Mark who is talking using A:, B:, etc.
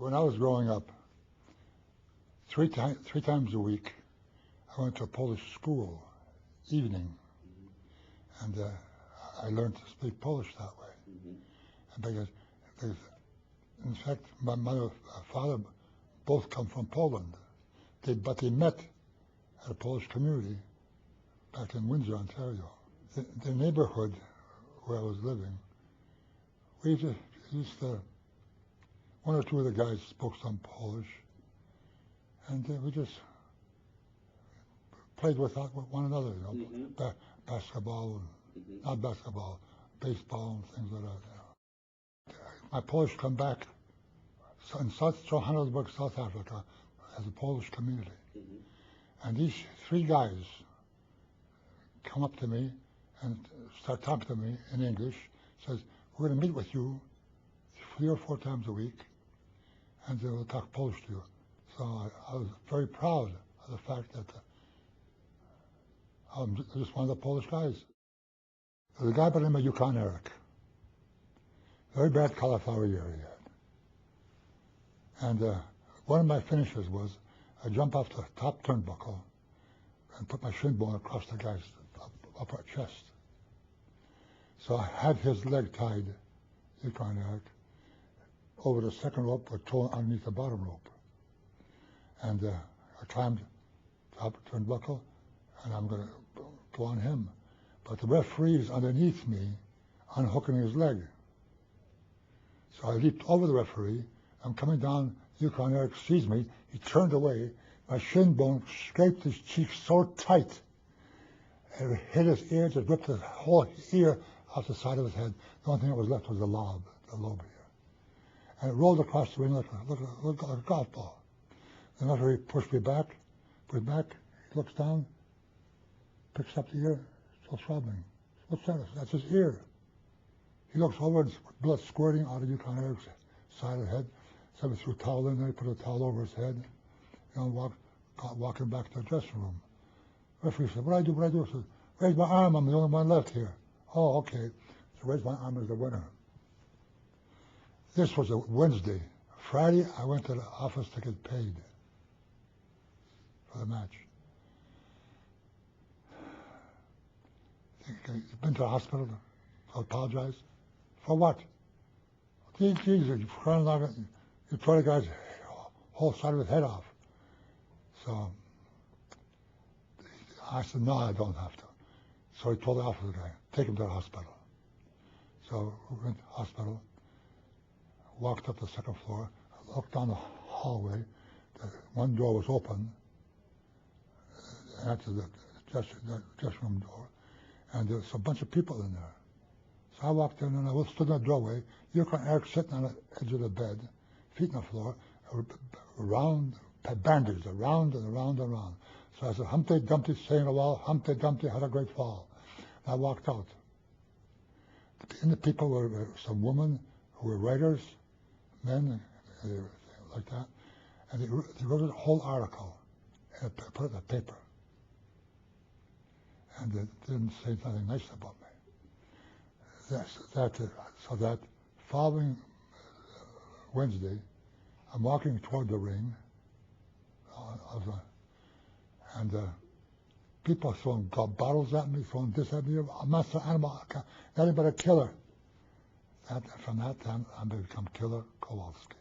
A: When I was growing up, three times a week, I went to a Polish school, evening, and I learned to speak Polish that way. And because, in fact, my mother and father both come from Poland, but they met at a Polish community back in Windsor, Ontario. The neighborhood where I was living, we used to, one or two of the guys spoke some Polish, and we just played with one another, basketball, not basketball, baseball and things like that. My Polish come back in South Johannesburg, South Africa, as a Polish community. And these three guys come up to me and start talking to me in English, says, we're going to meet with you 3 or 4 times a week, and we'll talk Polish to you. So I was very proud of the fact that I'm just one of the Polish guys. There's a guy by the name of Yukon Eric. Very bad cauliflower ear he had. And one of my finishes was I jump off the top turnbuckle and put my shin bone across the guy's upper chest. So I had his leg tied, Yukon Eric, over the second rope with toe underneath the bottom rope. And I climbed top turnbuckle, and I'm going to go on him. But the referee is underneath me, unhooking his leg. So I leaped over the referee. I'm coming down. Yukon Eric sees me. He turned away. My shin bone scraped his cheek so tight, it hit his ear, just ripped the whole ear off the side of his head. The only thing that was left was the lobe here. And it rolled across the ring like a golf ball. The referee pushed me back, he looks down, picks up the ear, still throbbing. What's that? That's his ear. He looks over and blood squirting out of Yukon Eric's side of the head. Somebody threw a towel in there, he put a towel over his head, walking back to the dressing room. The referee said, what do I do? I said, raise my arm, I'm the only one left here. Oh, okay. So raise my arm as the winner. This was a Wednesday. Friday, I went to the office to get paid for the match. You've been to the hospital to apologize? For what? Jesus, you tore the guy's whole side of his head off. So I said, no, I don't have to. So he told the officer guy, take him to the hospital. So we went to the hospital, walked up the second floor, looked down the hallway. One door was open, that's the dressing room door, and there was a bunch of people in there. So I walked in and I stood in the doorway. Yukon Eric sitting on the edge of the bed, feet on the floor, round, bandaged, around and around and around. So I said, Humpty Dumpty stay in the wall, Humpty Dumpty had a great fall. And I walked out. In the people were some women who were writers, men, like that, and they wrote a whole article and put it in the paper. And they didn't say nothing nice about me. So that following Wednesday, I'm walking toward the ring, and people throwing bottles at me, throwing this at me. I'm not an animal, nothing but a killer. From that time, I become Killer Kowalski.